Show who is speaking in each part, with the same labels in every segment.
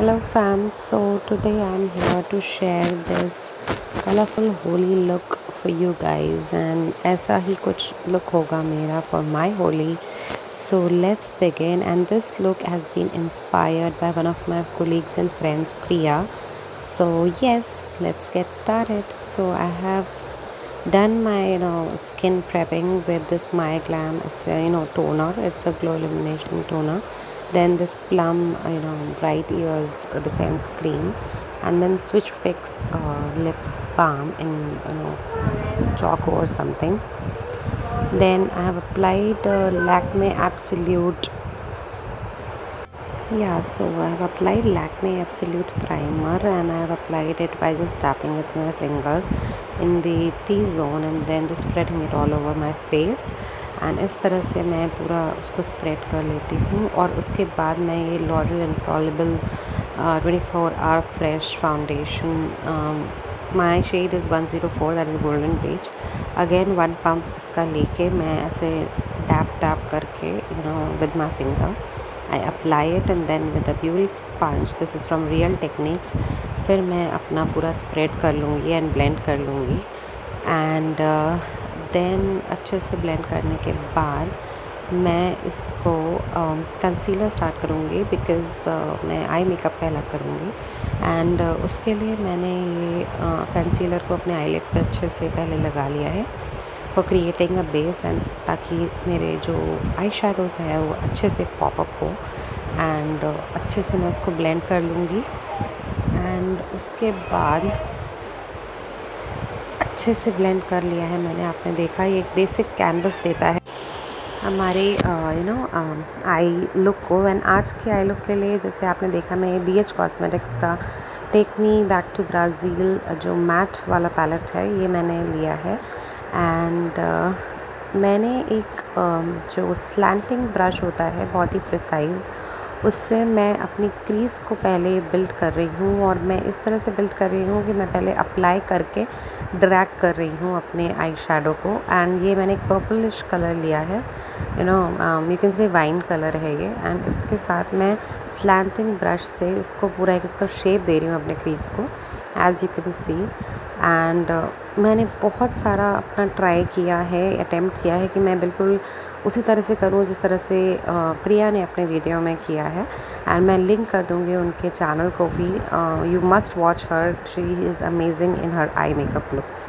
Speaker 1: Hello fam, so today I'm here to share this colorful Holi look for you guys and ऐसा ही कुछ look होगा मेरा for my Holi. So let's begin, and this look has been inspired by one of my colleagues and friends, Priya. So yes, let's get started. So I have done my skin prepping with this My Glam toner. It's a glow illuminating toner. Then this plum bright ears defense cream, and then Switch Fix lip balm in choco or something. Then I have applied Lakme Absolute. Yeah, so I have applied Lakme Absolute primer, and I have applied it by just tapping with my fingers in the T-zone and then just spreading it all over my face. And इस तरह से मैं पूरा उसको spread कर लेती हूँ. और उसके बाद मैं ये L'Oreal infallible 24 hour fresh foundation, my shade is 104, that is golden beach. Again 1 pump इसका लेके मैं ऐसे टैप करके with my finger I apply it, and then with a beauty sponge, this is from Real Techniques, फिर मैं अपना पूरा spread कर लूँगी एंड ब्लेंड कर लूँगी. एंड देन अच्छे से ब्लेंड करने के बाद मैं इसको कंसीलर स्टार्ट करूँगी, बिकॉज़ मैं आई मेकअप पहला करूँगी. एंड उसके लिए मैंने ये कंसीलर को अपने आईलिड पे अच्छे से पहले लगा लिया है for creating a base, and ताकि मेरे जो आई शेडोज़ है वो अच्छे से पॉपअप हो. एंड अच्छे से मैं उसको ब्लेंड कर लूँगी. एंड उसके बाद अच्छे से ब्लेंड कर लिया है मैंने. आपने देखा ये एक बेसिक कैनवस देता है हमारे आई लुक को. एंड आज के आई लुक के लिए जैसे आपने देखा, मैं ये BH कॉस्मेटिक्स का take me back to Brazil जो मैट वाला पैलेट है ये मैंने लिया है. एंड मैंने एक जो स्लैंटिंग ब्रश होता है बहुत ही प्रिसाइज़, उससे मैं अपनी क्रीज़ को पहले बिल्ड कर रही हूँ. और मैं इस तरह से बिल्ड कर रही हूँ कि मैं पहले अप्लाई करके ड्रैग कर रही हूँ अपने आई शेडो को. एंड ये मैंने एक पर्पलिश कलर लिया है, you can say wine colour है ये. एंड इसके साथ मैं स्लैंटिंग ब्रश से इसको पूरा एक इसका शेप दे रही हूँ अपने क्रीज़ को, as you can C. And मैंने बहुत सारा अपना ट्राई किया है, अटेम्प्ट किया है कि मैं बिल्कुल उसी तरह से करूँ जिस तरह से प्रिया ने अपने वीडियो में किया है. एंड मैं लिंक कर दूँगी उनके चैनल को भी. You must watch her, she is amazing in her eye makeup looks.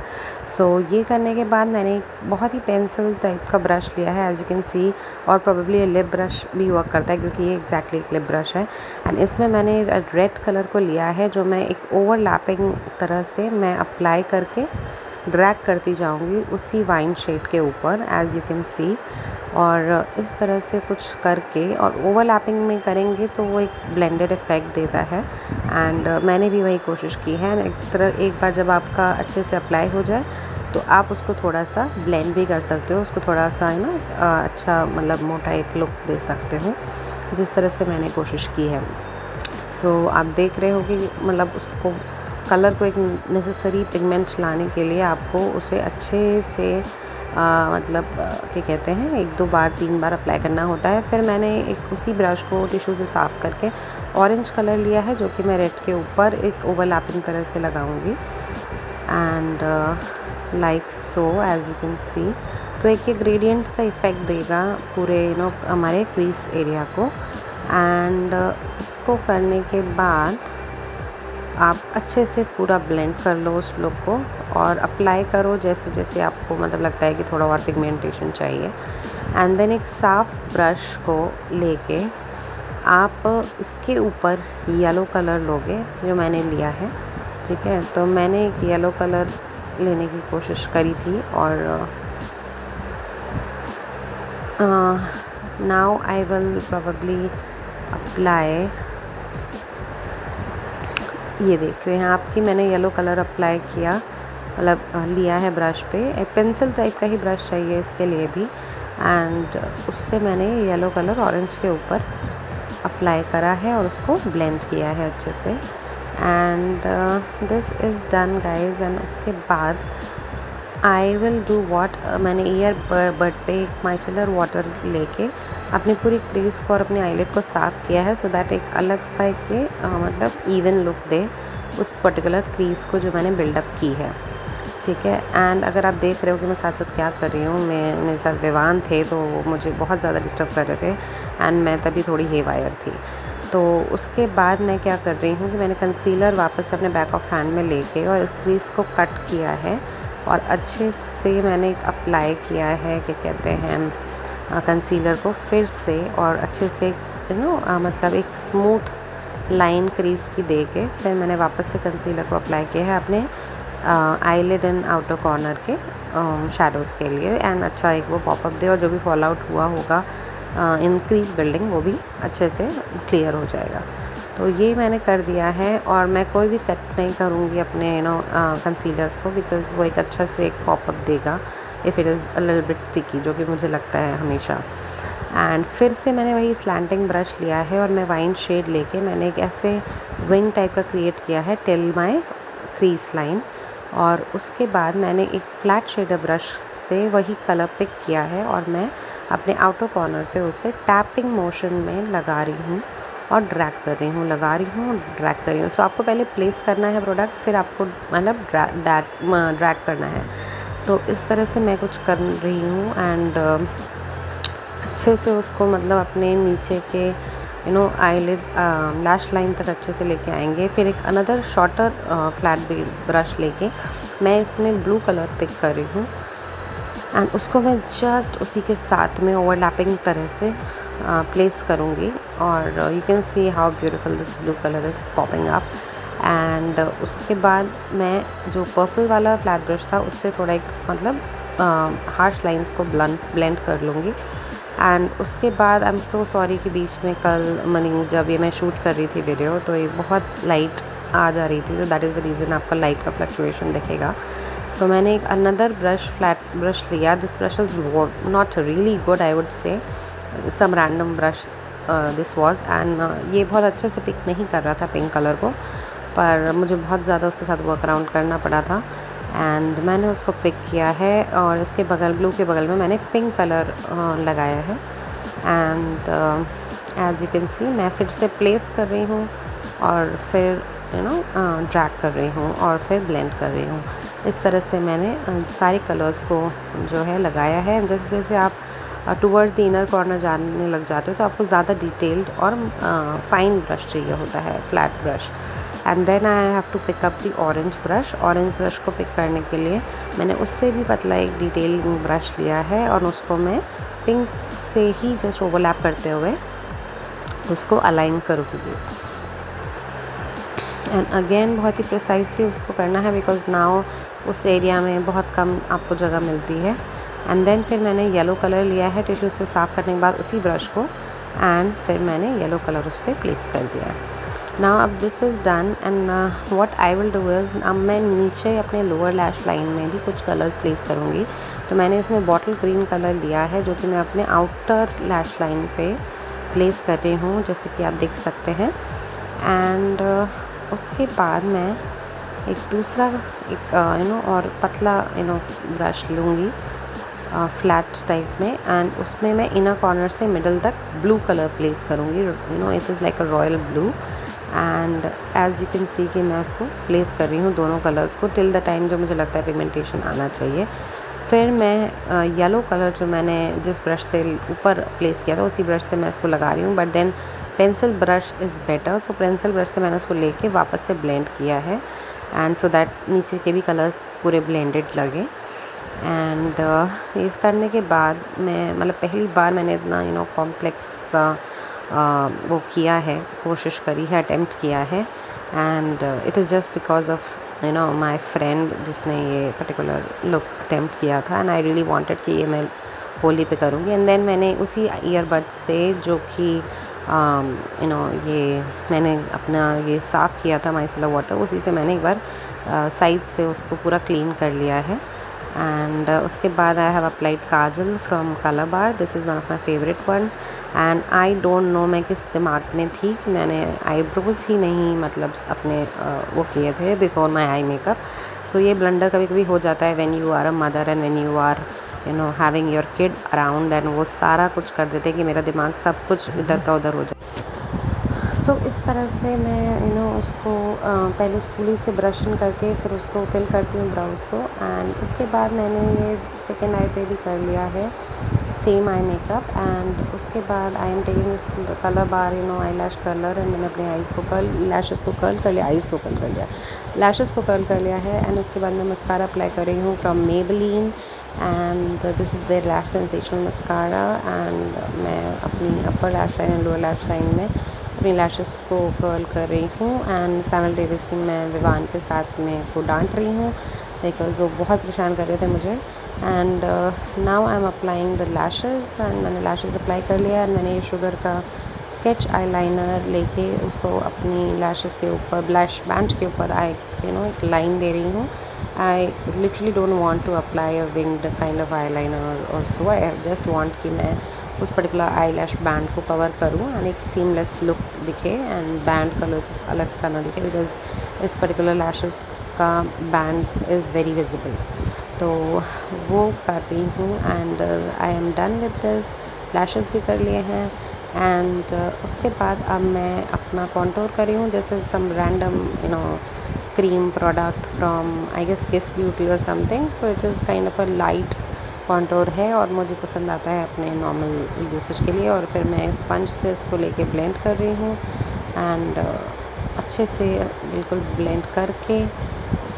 Speaker 1: So ये करने के बाद मैंने एक बहुत ही पेंसिल टाइप का ब्रश लिया है, एज़ यू कैन सी. और प्रोबेबली ये लिप ब्रश भी वर्क करता है क्योंकि ये एग्जैक्टली एक लिप ब्रश है. एंड इसमें मैंने रेड कलर को लिया है जो मैं एक ओवरलैपिंग तरह से मैं अप्लाई करके ड्रैग करती जाऊंगी उसी वाइन शेड के ऊपर, एज़ यू कैन सी. और इस तरह से कुछ करके और ओवरलैपिंग में करेंगे तो वो एक ब्लेंडेड इफ़ेक्ट देता है. एंड मैंने भी वही कोशिश की है. एक बार जब आपका अच्छे से अप्लाई हो जाए तो आप उसको थोड़ा सा ब्लेंड भी कर सकते हो, उसको थोड़ा सा अच्छा मतलब मोटा एक लुक दे सकते हो, जिस तरह से मैंने कोशिश की है. सो आप देख रहे हो कि मतलब उसको कलर को एक नेसेसरी पिगमेंट्स लाने के लिए आपको उसे अच्छे से मतलब क्या कहते हैं 1-2 बार 3 बार अप्लाई करना होता है. फिर मैंने एक उसी ब्रश को टिश्यू से साफ़ करके ऑरेंज कलर लिया है जो कि मैं रेड के ऊपर एक ओवरलैपिंग तरह से लगाऊंगी. And like so, as you can सी. तो एक ये ग्रेडियंट सा इफ़ेक्ट देगा पूरे हमारे क्रीज एरिया को. एंड इसको करने के बाद आप अच्छे से पूरा ब्लेंड कर लो उस लुक को और अप्लाई करो जैसे जैसे आपको मतलब लगता है कि थोड़ा और पिगमेंटेशन चाहिए. एंड देन एक साफ़ ब्रश को लेके आप इसके ऊपर येलो कलर लोगे जो मैंने लिया है, ठीक है. तो मैंने एक येलो कलर लेने की कोशिश करी थी. और now I will probably apply, ये देख रहे हैं आपकी मैंने येलो कलर अप्लाई किया, मतलब लिया है ब्रश पे. एक पेंसिल टाइप का ही ब्रश चाहिए इसके लिए भी. एंड उससे मैंने येलो कलर ऑरेंज के ऊपर अप्लाई करा है और उसको ब्लेंड किया है अच्छे से. And this is done guys. And उसके बाद आई विल डू वॉट, मैंने ईयर बड पे एक माइसेलर वाटर लेके अपनी पूरी क्रीज को और अपने आईलिड को साफ़ किया है, सो दैट एक अलग सा एक मतलब इवन लुक दे उस पर्टिकुलर क्रीज को जो मैंने बिल्डअप की है। ठीक है, एंड अगर आप देख रहे हो कि मैं साथ साथ क्या कर रही हूँ, मेरे साथ विवान थे तो मुझे बहुत ज़्यादा डिस्टर्ब कर रहे थे एंड मैं तभी थोड़ी हेवायर थी। तो उसके बाद मैं क्या कर रही हूँ कि मैंने कंसीलर वापस से अपने बैक ऑफ हैंड में लेके और क्रीज को कट किया है और अच्छे से मैंने अप्लाई किया है, क्या कहते हैं, कंसीलर को फिर से और अच्छे से मतलब एक स्मूथ लाइन क्रीज की दे के फिर मैंने वापस से कंसीलर को अप्लाई किया है अपने आईलिड एंड आउटर कॉर्नर के शैडोज़ के लिए, एंड अच्छा एक वो पॉपअप दे और जो भी फॉल आउट हुआ होगा इंक्रीज बिल्डिंग वो भी अच्छे से क्लियर हो जाएगा। तो ये मैंने कर दिया है और मैं कोई भी सेट नहीं करूँगी अपने कंसीलर्स को, बिकॉज़ वो एक अच्छा से एक पॉपअप देगा if it is a little bit sticky, जो कि मुझे लगता है हमेशा। एंड फिर से मैंने वही स्लैंटिंग ब्रश लिया है और मैं वाइन शेड लेके मैंने एक ऐसे विंग टाइप का क्रिएट किया है टिल माय क्रीज लाइन, और उसके बाद मैंने एक फ्लैट शेडर ब्रश से वही कलर पिक किया है और मैं अपने आउटर कॉर्नर पे उसे टैपिंग मोशन में लगा रही हूँ और ड्रैग कर रही हूँ, लगा रही हूँ, ड्रैग कर रही हूँ। सो आपको पहले प्लेस करना है प्रोडक्ट, फिर आपको मतलब ड्रैग करना है। तो इस तरह से मैं कुछ कर रही हूँ एंड अच्छे से उसको मतलब अपने नीचे के आईलिड लैश लाइन तक अच्छे से लेके आएंगे। फिर एक अनदर शॉर्टर फ्लैट ब्रश लेके मैं इसमें ब्लू कलर पिक कर रही हूँ एंड उसको मैं जस्ट उसी के साथ में ओवरलैपिंग तरह से प्लेस करूँगी और you can see how beautiful this blue colour is popping up. And उसके बाद मैं जो पर्पल वाला फ्लैट ब्रश था उससे थोड़ा एक मतलब हार्श लाइंस को ब्लेंड कर लूँगी। एंड उसके बाद आई एम सो सॉरी कि बीच में कल मॉर्निंग जब ये मैं शूट कर रही थी वीडियो तो ये बहुत लाइट आ जा रही थी, तो दैट इज़ द रीज़न आपका लाइट का फ्लक्चुएशन दिखेगा। सो मैंने एक अनदर ब्रश फ्लैट ब्रश लिया। This brush is not really good, I would say some random brush this was, and ये बहुत अच्छे से पिक नहीं कर रहा था पिंक कलर को, पर मुझे बहुत ज़्यादा उसके साथ वर्क अराउंड करना पड़ा था एंड मैंने उसको पिक किया है और उसके बगल ब्लू के बगल में मैंने पिंक कलर लगाया है। And as you can see मैं फिर से प्लेस कर रही हूँ और फिर ड्रैग कर रही हूँ और फिर ब्लेंड कर रही हूँ। इस तरह से मैंने सारे कलर्स को जो है लगाया है। जैसे जैसे आप टूवर्ड्स द इनर कॉर्नर जाने लग जाते हो तो आपको ज़्यादा डिटेल्ड और फाइन ब्रश चाहिए होता है, flat brush. And then I have to pick up the orange brush. Orange brush को पिक करने के लिए मैंने उससे भी पतला एक डिटेलिंग ब्रश लिया है और उसको मैं पिंक से ही जस्ट ओवरलैप करते हुए उसको अलाइन करूँगी। एंड अगेन बहुत ही प्रिसाइजली उसको करना है बिकॉज नाउ उस एरिया में बहुत कम आपको जगह मिलती है। एंड देन फिर मैंने येलो कलर लिया है टिश्यू से साफ़ करने के बाद उसी ब्रश को, एंड फिर मैंने येलो कलर उस पर प्लेस कर दिया है। नाउ अब this is done and what I will do is अब मैं नीचे अपने लोअर लैश लाइन में भी कुछ कलर्स प्लेस करूँगी। तो मैंने इसमें बॉटल ग्रीन कलर लिया है जो कि मैं अपने आउटर लैश लाइन पे प्लेस कर रही हूँ, जैसे कि आप देख सकते हैं। एंड उसके बाद मैं एक दूसरा एक और पतला ब्रश लूँगी फ्लैट टाइप में, एंड उसमें मैं इनर कॉर्नर से मिडल तक ब्लू कलर प्लेस करूँगी। It is like a royal blue. And as you can see कि मैं उसको प्लेस कर रही हूँ दोनों कलर्स को टिल द टाइम जो मुझे लगता है पिगमेंटेशन आना चाहिए। फिर मैं येलो कलर जो मैंने जिस ब्रश से ऊपर प्लेस किया था उसी ब्रश से मैं इसको लगा रही हूँ, but then pencil brush is better. So pencil brush से मैंने उसको लेके वापस से ब्लेंड किया है एंड सो दैट नीचे के भी कलर्स पूरे ब्लेंडेड लगे। एंड इस करने के बाद मैं मतलब पहली बार मैंने इतना कॉम्प्लेक्स वो किया है, कोशिश करी है, अटेम्प्ट किया है। And it is just because of my friend जिसने ये पर्टिकुलर लुक अटेम्प्ट किया था एंड आई रियली वांटेड कि ये मैं होली पे करूँगी। एंड देन मैंने उसी ईयरबड से जो कि ये मैंने अपना ये साफ़ किया था माइसेलर वाटर, उसी से मैंने एक बार साइड से उसको पूरा क्लीन कर लिया है। एंड उसके बाद I have applied Kajal from colour bar. This is one of my favourite one. And I don't know मैं किस दिमाग में थी कि मैंने आईब्रोज ही नहीं मतलब अपने वो किए थे बिफोर माई आई मेकअप। सो ये ब्लंडर कभी कभी हो जाता है when you are a mother and when you are you know having your kid around, and वो सारा कुछ कर देते हैं कि मेरा दिमाग सब कुछ इधर का उधर हो जाए। सो इस तरह से मैं उसको पहले स्पूली से ब्रशन करके फिर उसको फिल करती हूँ ब्राउज़ को, एंड उसके बाद मैंने ये सेकेंड आई पे भी कर लिया है सेम आई मेकअप। एंड उसके बाद I am taking this colour bar I lash colour, and मैंने अपने आईज़ को लैशेस को कर्ल कर लिया, आईज़ को कर्ल कर लिया, लैशेस को कर्ल कर लिया है। एंड उसके बाद मैं मस्कारा अप्लाई कर रही हूँ from Maybelline, and this is the lash sensational mascara. And मैं अपनी upper lash line and lower lash line में अपनी लैशेस को कर्ल कर रही हूँ, एंड साइमल्टेनियसली मैं विवान के साथ में को डांट रही हूँ बिकॉज वो बहुत परेशान कर रहे थे मुझे। And now I am applying the lashes, and मैंने लैशेस अप्लाई कर लिया, एंड मैंने ये शुगर का स्केच आईलाइनर लेके उसको अपनी लैशेस के ऊपर ब्लैश बैंड के ऊपर एक लाइन दे रही हूँ। I literally don't want to apply a winged kind of eyeliner और सो आई जस्ट वांट कि मैं उस पर्टिकुलर आई लैश बैंड को कवर करूँ एंड एक सीमलेस लुक दिखे, एंड बैंड का लुक अलग सा ना दिखे बिकॉज इस पर्टिकुलर लैशेस का बैंड इज़ वेरी विजिबल। तो वो कर रही हूँ, and I am done with this. Lashes भी कर लिए हैं, एंड उसके बाद अब मैं अपना कॉन्टोर कर रही हूँ। This is some random cream product from I guess Kiss Beauty और something, so it is kind of a light contour है और मुझे पसंद आता है अपने नॉर्मल यूसेज के लिए। और फिर मैं स्पंज से इसको लेके ब्लेंड कर रही हूँ, एंड अच्छे से बिल्कुल ब्लेंड करके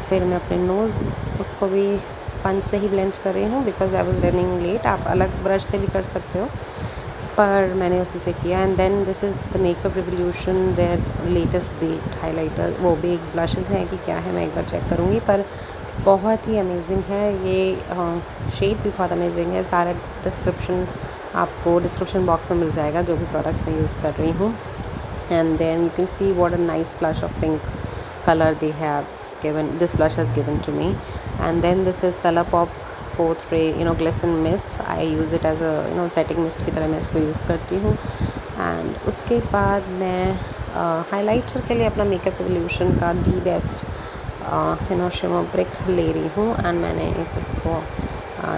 Speaker 1: फिर मैं अपने नोज़ उसको भी स्पंज से ही ब्लेंड कर रही हूँ because I was running late. आप अलग ब्रश से भी कर सकते हो, पर मैंने उसी से किया। And then this is the Makeup Revolution their latest bake highlighter, वो बेक ब्लशेज़ हैं कि क्या है मैं एक बार चेक करूँगी, पर बहुत ही अमेजिंग है ये। शेड भी बहुत अमेजिंग है। सारा डिस्क्रिप्शन आपको डिस्क्रिप्शन बॉक्स में मिल जाएगा जो भी प्रोडक्ट्स मैं यूज़ कर रही हूँ। And then you can see what a nice flush of pink colour they have given, this blush has given to me. And then this is ColourPop 4th ray glisten mist. I use it as a setting mist की तरह मैं इसको use करती हूँ। And उसके बाद मैं highlighter के लिए अपना मेकअप रिवोल्यूशन का दी बेस्ट शिमर ब्रिक ले रही हूँ, एंड मैंने इसको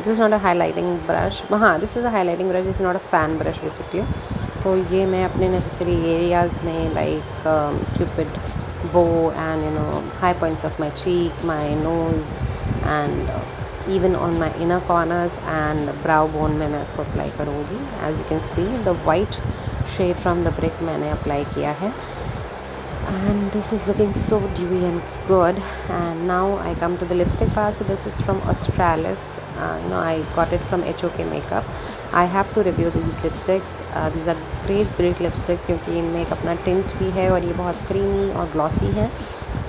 Speaker 1: this is not a highlighting brush, हाँ this is a highlighting brush, this is not a fan brush basically. तो ये मैं अपने नेसेसरी एरियाज़ में like cupid bow and high points of my cheek, my nose and even on my inner corners and brow bone में मैं इसको apply करूँगी। as you can see the white shade from the brick मैंने apply किया है, and this is looking so dewy and good. And now I come to the lipstick part. So this is from Australis. I got it from HOK Makeup. I have to review these lipsticks. These are great lipsticks क्योंकि इनमें एक अपना tint भी है और ये बहुत creamy और glossy है,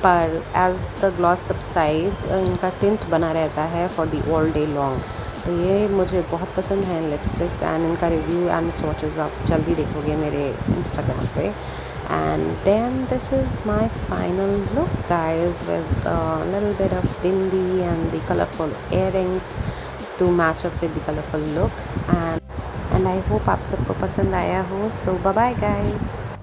Speaker 1: पर एज द ग्लॉस सबसाइड्स इनका टिंट बना रहता है for the all day long. तो ये मुझे बहुत पसंद है लिपस्टिक्स, एंड इनका रिव्यू एंड स्वॉचेस आप जल्दी देखोगे मेरे इंस्टाग्राम पे। And then this is my final look guys with little bit of bindi and the colourful earrings to match up with the colourful look, and I hope आप सबको पसंद आया हो। So bye bye guys.